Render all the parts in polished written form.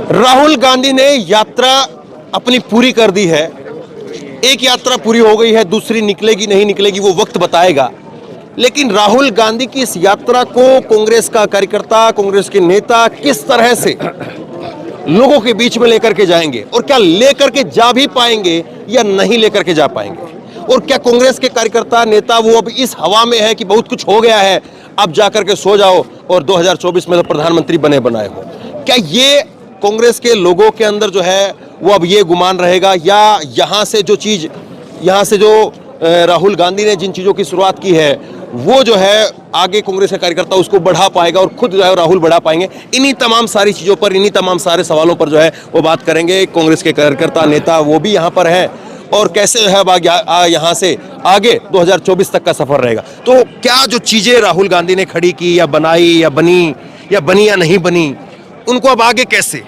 राहुल गांधी ने यात्रा अपनी पूरी कर दी है। एक यात्रा पूरी हो गई है, दूसरी निकलेगी नहीं निकलेगी वो वक्त बताएगा। लेकिन राहुल गांधी की इस यात्रा को कांग्रेस का कार्यकर्ता, कांग्रेस के नेता किस तरह से लोगों के बीच में लेकर के जाएंगे और क्या लेकर के जा भी पाएंगे या नहीं लेकर के जा पाएंगे, और क्या कांग्रेस के कार्यकर्ता नेता वो अब इस हवा में है कि बहुत कुछ हो गया है, अब जाकर के सो जाओ और 2024 में तो प्रधानमंत्री बने बनाए हो। क्या ये कांग्रेस के लोगों के अंदर जो है वो अब ये गुमान रहेगा, या यहाँ से जो राहुल गांधी ने जिन चीज़ों की शुरुआत की है वो जो है आगे कांग्रेस का कार्यकर्ता उसको बढ़ा पाएगा और खुद जो है राहुल बढ़ा पाएंगे। इन्हीं तमाम सारी चीज़ों पर, इन्हीं तमाम सारे सवालों पर जो है वो बात करेंगे। कांग्रेस के कार्यकर्ता नेता वो भी यहाँ पर है और कैसे जो है यहाँ से आगे 2024 तक का सफर रहेगा। तो क्या जो चीज़ें राहुल गांधी ने खड़ी की या बनाई या बनी या नहीं बनी, उनको अब आगे कैसे?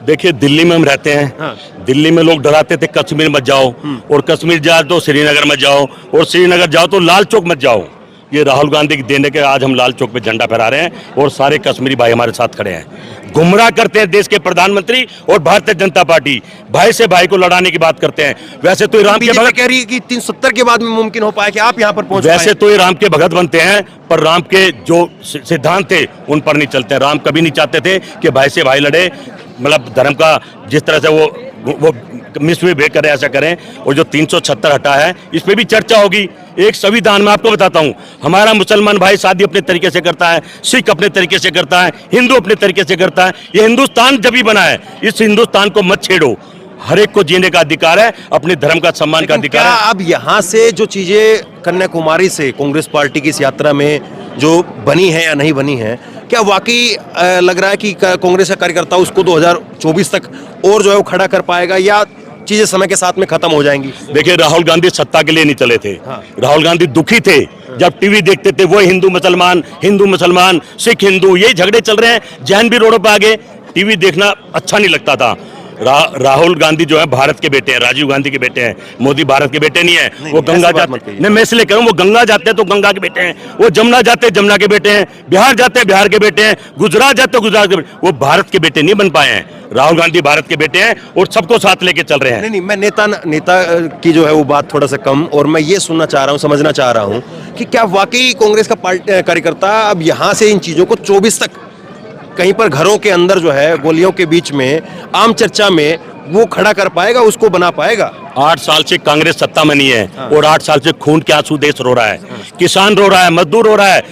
देखिए, दिल्ली में हम रहते हैं। हाँ। दिल्ली में लोग डराते थे कश्मीर मत जाओ, और कश्मीर जाओ तो श्रीनगर मत जाओ, और श्रीनगर जाओ तो लाल चौक मत जाओ। ये राहुल गांधी की देने के आज हम लाल चौक पे झंडा फहरा रहे हैं और सारे कश्मीरी भाई हमारे साथ खड़े हैं। गुमराह करते हैं देश के प्रधानमंत्री और भारतीय जनता पार्टी, भाई से भाई को लड़ाने की बात करते हैं। वैसे तो राम के भगत कह रही है कि 370 के बाद में मुमकिन हो पाया कि आप यहाँ पर पहुंच वैसे तो ये राम के भगत बनते हैं, पर राम के जो सिद्धांत थे उन पर नहीं चलते। राम कभी नहीं चाहते थे कि भाई से भाई लड़े, मतलब धर्म का जिस तरह से वो मिसबिहेव करें ऐसा करें। और जो 376 हटा है इस पे भी चर्चा होगी। एक संविधान में आपको बताता हूँ, हमारा मुसलमान भाई शादी अपने तरीके से करता है, सिख अपने तरीके से करता है, हिंदू अपने तरीके से करता है। ये हिंदुस्तान जब भी बना है, इस हिंदुस्तान को मत छेड़ो। हर एक को जीने का अधिकार है, अपने धर्म का सम्मान का अधिकार है। अब यहाँ से जो चीजें कन्याकुमारी से कांग्रेस पार्टी की इस यात्रा में जो बनी है या नहीं बनी है, क्या वाकई लग रहा है कि कांग्रेस का कार्यकर्ता उसको 2024 तक और जो है वो खड़ा कर पाएगा, या चीजें समय के साथ में खत्म हो जाएंगी? देखिए, राहुल गांधी सत्ता के लिए नहीं चले थे। हाँ। राहुल गांधी दुखी थे जब टीवी देखते थे वो हिंदू मुसलमान सिख हिंदू यही झगड़े चल रहे हैं। जैन भी रोडों पर आ गए, टीवी देखना अच्छा नहीं लगता था। राहुल गांधी जो है भारत के बेटे हैं, राजीव गांधी के बेटे हैं। मोदी भारत के बेटे नहीं है। वो गंगा जाते नहीं, मैं इसलिए कहूँ वो गंगा जाते हैं तो गंगा के बेटे हैं, वो जमुना जाते हैं जमुना के बेटे हैं, बिहार जाते हैं बिहार के बेटे हैं, गुजरात जाते हैं गुजरात के बेटे। वो भारत के बेटे नहीं बन पाए हैं। राहुल गांधी भारत के बेटे हैं और सबको साथ लेके चल रहे हैं। नहीं, मैं नेता की जो है वो बात थोड़ा सा कम, और मैं ये सुनना चाह रहा हूँ, समझना चाह रहा हूँ कि क्या वाकई कांग्रेस का कार्यकर्ता अब यहाँ से इन चीजों को 24 तक कहीं पर घरों के अंदर जो है गोलियों के बीच में आम चर्चा में वो खड़ा कर पाएगा, उसको बना पाएगा? 8 साल से कांग्रेस सत्ता में नहीं है। हाँ। और 8 साल से खून के आंसू देश रो रहा है। हाँ। किसान रो रहा है, मजदूर रो रहा है,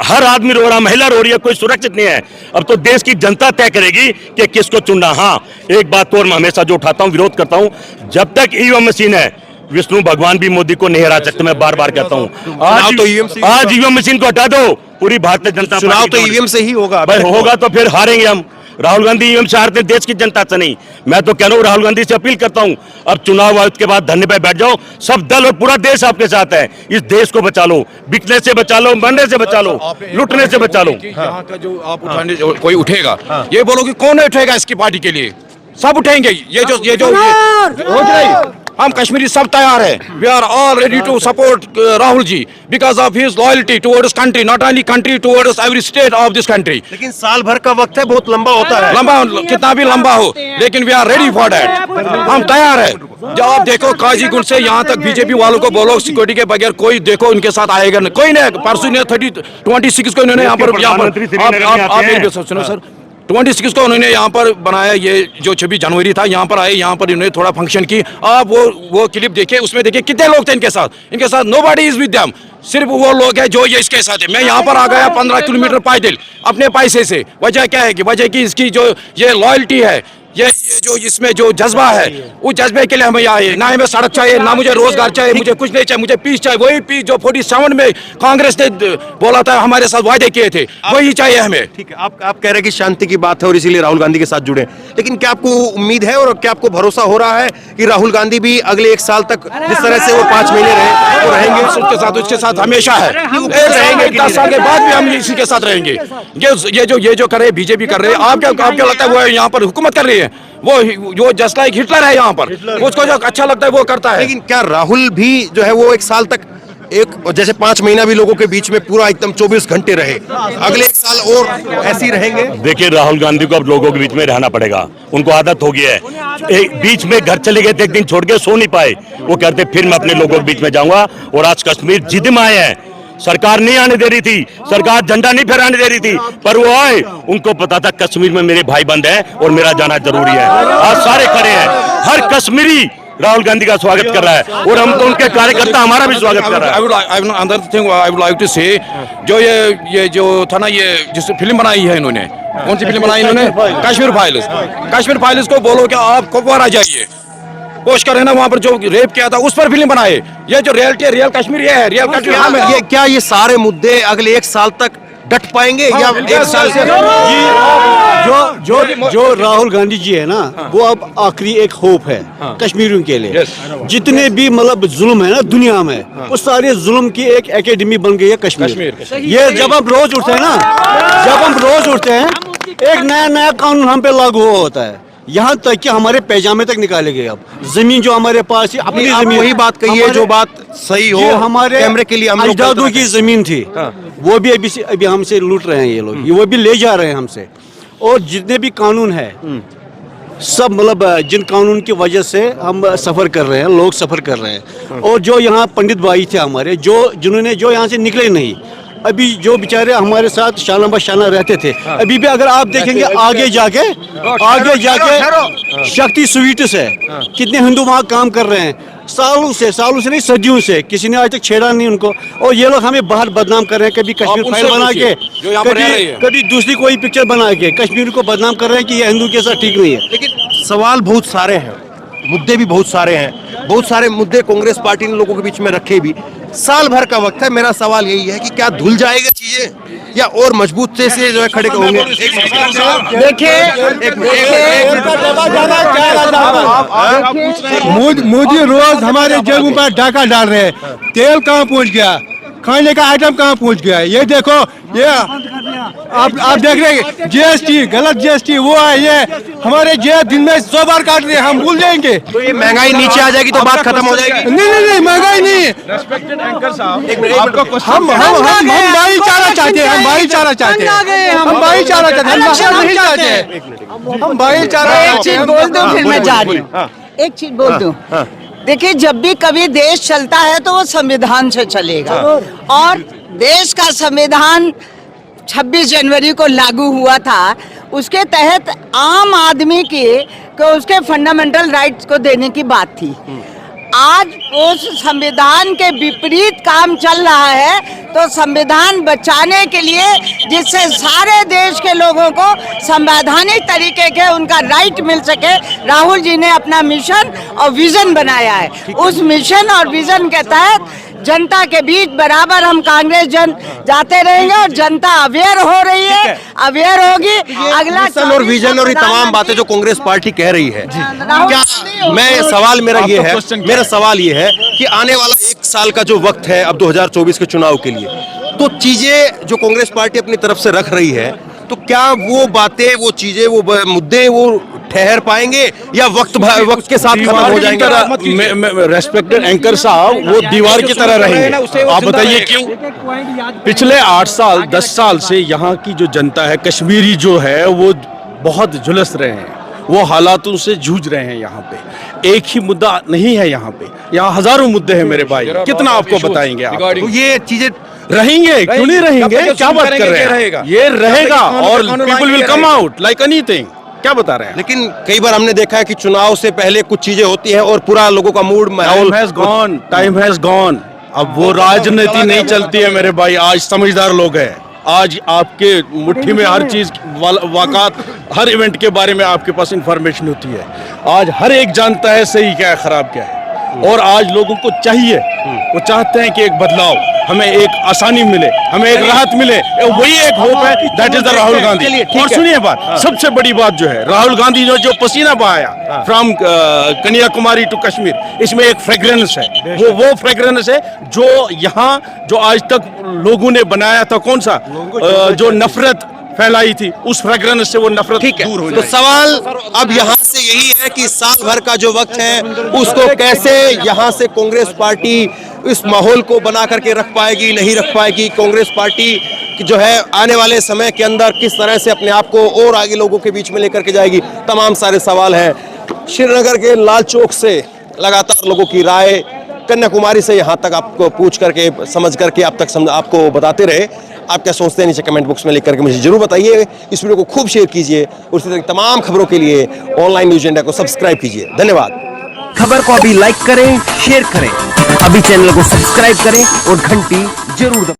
हर आदमी रो रहा है, महिला रो रही है, कोई सुरक्षित नहीं है। अब तो देश की जनता तय करेगी कि किसको चुनना। हाँ, एक बात और मैं हमेशा जो उठाता हूँ, विरोध करता हूँ, जब तक ईवीएम मशीन है विष्णु भगवान भी मोदी को नहीं हरा सकते। मैं बार बार कहता हूँ, आज ईवीएम मशीन को हटा दो, पूरी भारतीय जनता चुनाव तो ईवीएम से ही होगा। होगा तो फिर हारेंगे हम। राहुल गांधी ईवीएम से हारते, देश की जनता से नहीं। मैं तो कह रहा हूँ, राहुल गांधी से अपील करता हूँ, अब चुनाव आयोग के बाद धरने पे बैठ जाओ। सब दल और पूरा देश आपके साथ है। इस देश को बचा लो, बिकने से बचा लो, मरने से बचा लो, लुटने से बचा लो। यहाँ का जो आप उठाने कोई उठेगा, ये बोलो कि कौन उठेगा इसकी पार्टी के लिए? सब उठेंगे। ये जो हम कश्मीरी सब तैयार है। We are all ready to support Rahul ji because of his loyalty towards country, not only country, towards every state of this country. लेकिन साल भर का वक्त है, बहुत लंबा होता है। लंबा कितना भी लंबा हो, लेकिन we are ready for that. हम तैयार है। जब आप देखो काजीगुंड से यहाँ तक बीजेपी वालों को बोलो सिक्योरिटी के बगैर कोई देखो उनके साथ आएगा नहीं, कोई नहीं। परसों ने 26 को इन्होंने यहाँ पर सुनो सर, 26 को उन्होंने यहाँ पर बनाया, ये जो 26 जनवरी था यहाँ पर आए, यहाँ पर इन्होंने थोड़ा फंक्शन की। आप वो क्लिप देखिए, उसमें देखिए कितने लोग थे इनके साथ नोबडी इज विद देम। सिर्फ वो लोग हैं जो ये इसके साथ है। मैं यहाँ पर आ गया 15 किलोमीटर पैदल अपने पैसे से। वजह क्या है कि वजह की इसकी जो ये लॉयल्टी है, ये जो इसमें जो जज्बा है, उस जज्बे के लिए हमें आए। ना हमें सड़क चाहिए, ना मुझे रोजगार चाहिए, मुझे कुछ नहीं चाहिए, मुझे पीस चाहिए। वही पीस जो 47 में कांग्रेस ने बोला था, हमारे साथ वादे किए थे, वही चाहिए हमें। ठीक है, आप कह रहे हैं कि शांति की बात है और इसीलिए राहुल गांधी के साथ जुड़े। लेकिन क्या आपको उम्मीद है और क्या आपको भरोसा हो रहा है कि राहुल गांधी भी अगले 1 साल तक जिस तरह से वो 5 महीने रहे, वो रहेंगे उसके साथ हमेशा है, रहेंगे। 10 साल के बाद भी हम इसी के साथ रहेंगे। ये जो कर रहे बीजेपी कर रहे हैं, आपको लगता है वो यहाँ पर हुकूमत कर रही है? वो जस्ट लाइक हिटलर है यहाँ पर, उसको जो अच्छा लगता है वो करता है। लेकिन क्या राहुल भी जो है वो 1 साल तक, एक जैसे 5 महीना भी लोगों के बीच में पूरा एकदम 24 घंटे रहे, अगले 1 साल साल और ऐसे ही रहेंगे? देखिए, राहुल गांधी को अब लोगों के बीच में रहना पड़ेगा, उनको आदत हो गई है। एक बीच में घर चले गए थे, एक दिन छोड़ के सो नहीं पाए, वो कहते फिर मैं अपने लोगों के बीच में जाऊंगा। और आज कश्मीर जिद में आए हैं, सरकार नहीं आने दे रही थी, सरकार झंडा नहीं फहराने दे रही थी, पर वो आए। उनको पता था कश्मीर में मेरे भाई बंद है और मेरा जाना जरूरी है। आज सारे खड़े हैं, हर कश्मीरी राहुल गांधी का स्वागत कर रहा है और हम तो उनके कार्यकर्ता हमारा भी स्वागत कर रहा है। another thing I would like to say, जो ये जो था ना, ये जिस फिल्म बनाई है इन्होंने, कौन सी फिल्म बनाई इन्होंने? कश्मीर फाइल्स। कश्मीर फाइल्स को बोलो कि आप कुपवारा जाइए, पुष्कर है ना वहाँ पर जो रेप किया था, उस पर फिल्म बनाए। ये जो रियलिटी है, रियल कश्मीर ये है, रियल कश्मीर हम है। ये क्या ये सारे मुद्दे अगले 1 साल तक डट पाएंगे या 1 साल से? जो राहुल गांधी जी है ना, वो अब आखिरी एक होप है कश्मीरियों के लिए। जितने भी मतलब जुल्म है ना दुनिया में, उस सारे जुल्म की एक एकेडमी बन गई है कश्मीर। ये जब हम रोज उठते हैं ना, एक नया नया कानून हम पे लागू होता है, यहाँ तक कि हमारे पैजामे तक निकाले गए। अब जमीन जो हमारे पास है, अपनी जमीन, वही बात कही है जो बात सही हो, ये हमारे कैमरे के लिए हम लोग अजदादों की जमीन थी, वो भी अभी हमसे लूट रहे हैं ये लोग, वो भी ले जा रहे हैं हमसे। और जितने भी कानून है सब मतलब जिन कानून की वजह से हम सफ़र कर रहे हैं, लोग सफ़र कर रहे हैं। और जो यहाँ पंडित भाई थे हमारे, जिन्होंने यहाँ से निकले नहीं, अभी जो बेचारे हमारे साथ शाना बशाना रहते थे, अभी भी अगर आप देखेंगे आगे जाके शक्ति स्वीट्स है, कितने हिंदू वहाँ काम कर रहे हैं सालों से नहीं, सदियों से, किसी ने आज तक छेड़ा नहीं उनको। और ये लोग हमें बाहर बदनाम कर रहे हैं, कभी कश्मीर फाइल बना के, कभी दूसरी कोई पिक्चर बना के कश्मीर को बदनाम कर रहे हैं कि ये हिंदू के साथ ठीक नहीं है। लेकिन सवाल बहुत सारे हैं, मुद्दे भी बहुत सारे हैं, बहुत सारे मुद्दे कांग्रेस पार्टी ने लोगों के बीच में रखे भी। साल भर का वक्त है, मेरा सवाल यही है कि क्या धुल जाएगा चीजें या और मजबूत से जो है खड़े होंगे? मोदी रोज हमारे जेबों पर डाका डाल रहे हैं। तेल कहाँ पहुंच गया, खाने का आइटम कहाँ पहुंच गया? ये देखो, ये आप देख रहे हैं जीएसटी, गलत जीएसटी वो है। ये हमारे जेब दिन में 100 बार काट रहे हैं, हम भूल जाएंगे। तो ये महंगाई नीचे आ जाएगी तो बात खत्म हो जाएगी? नहीं, महंगाई नहीं। हम भाईचारा चाहते हैं, हम भाईचारा चाहते हैं, हम भाईचारा चाहते हैं, हम नशा नहीं चाहते, हम भाईचारा। एक चीज बोल दूं फिर मैं जा रही हूँ, एक चीज बोल दूं। देखिए, जब भी कभी देश चलता है तो वो संविधान से चलेगा, और देश का संविधान 26 जनवरी को लागू हुआ था। उसके तहत आम आदमी को उसके फंडामेंटल राइट्स को देने की बात थी। आज उस संविधान के विपरीत काम चल रहा है, तो संविधान बचाने के लिए, जिससे सारे देश के लोगों को संवैधानिक तरीके के उनका राइट मिल सके, राहुल जी ने अपना मिशन और विजन बनाया है। उस मिशन और विजन के तहत जनता के बीच बराबर हम कांग्रेस जाते रहेंगे, और जनता अवेयर हो रही है, अवेयर होगी। अगला मिशन और विजन और ये तमाम बातें जो कांग्रेस पार्टी कह रही है, क्या मेरा सवाल ये है कि आने वाला 1 साल का जो वक्त है अब 2024 के चुनाव के लिए, तो चीजें जो कांग्रेस पार्टी अपनी तरफ से रख रही है, तो क्या वो बातें, वो चीजें, वो मुद्दे वो ठहर पाएंगे या वक्त के साथ खत्म हो जाएंगे? रेस्पेक्टेड एंकर साहब, वो दीवार की तरह रहेंगे। आप बताइए क्यों? पिछले 8 साल 10 साल से यहाँ की जो जनता है, कश्मीरी जो है, वो बहुत झुलस रहे हैं, वो हालातों से जूझ रहे हैं। यहाँ पे एक ही मुद्दा नहीं है, यहाँ पे हजारों मुद्दे हैं मेरे भाई, कितना आपको बताएंगे आप? तो ये चीजें रहेंगे, क्यों नहीं रहेंगे? क्या बात कर रहे हैं? ये रहेगा और people will come out like anything. क्या बता रहे हैं? लेकिन कई बार हमने देखा है कि चुनाव से पहले कुछ चीजें होती हैं और पूरा लोगों का मूड, टाइम हैज गॉन। अब वो राजनीति नहीं चलती है मेरे भाई। आज समझदार लोग हैं, आज आपके मुट्ठी में हर चीज वाक़ात, हर इवेंट के बारे में आपके पास इंफॉर्मेशन होती है। आज हर एक जानता है सही क्या है, खराब क्या है। और आज लोगों को चाहिए, वो चाहते हैं कि एक बदलाव, हमें एक आसानी मिले, हमें एक राहत मिले। वही एक होप है, that is the Rahul Gandhi. और सुनिए बात, सबसे बड़ी बात जो है, राहुल गांधी ने जो पसीना बहाया फ्रॉम कन्याकुमारी टू कश्मीर, इसमें एक फ्रेग्रेंस है, वो फ्रेग्रेंस है जो यहाँ, जो आज तक लोगों ने बनाया था, कौन सा जो नफरत फैलाई थी, उस फ्रेग्रेंस से वो नफरत दूर हो जाए। तो सवाल अब यहाँ से यही है कि साल भर का जो वक्त है, उसको कैसे यहाँ से कांग्रेस पार्टी इस माहौल को बना करके रख पाएगी, नहीं रख पाएगी। कांग्रेस पार्टी कि जो है आने वाले समय के अंदर किस तरह से अपने आप को और आगे लोगों के बीच में लेकर के जाएगी, तमाम सारे सवाल हैं। श्रीनगर के लाल चौक से लगातार लोगों की राय, कन्याकुमारी से यहाँ तक आपको पूछ करके समझ करके आप तक आपको बताते रहे। आप क्या सोचते हैं नीचे कमेंट बॉक्स में लिख करके मुझे जरूर बताइए। इस वीडियो को खूब शेयर कीजिए और इसी तरह की तमाम खबरों के लिए ऑनलाइन न्यूज इंडिया को सब्सक्राइब कीजिए। धन्यवाद। खबर को अभी लाइक करें, शेयर करें, अभी चैनल को सब्सक्राइब करें और घंटी जरूर दबाएं।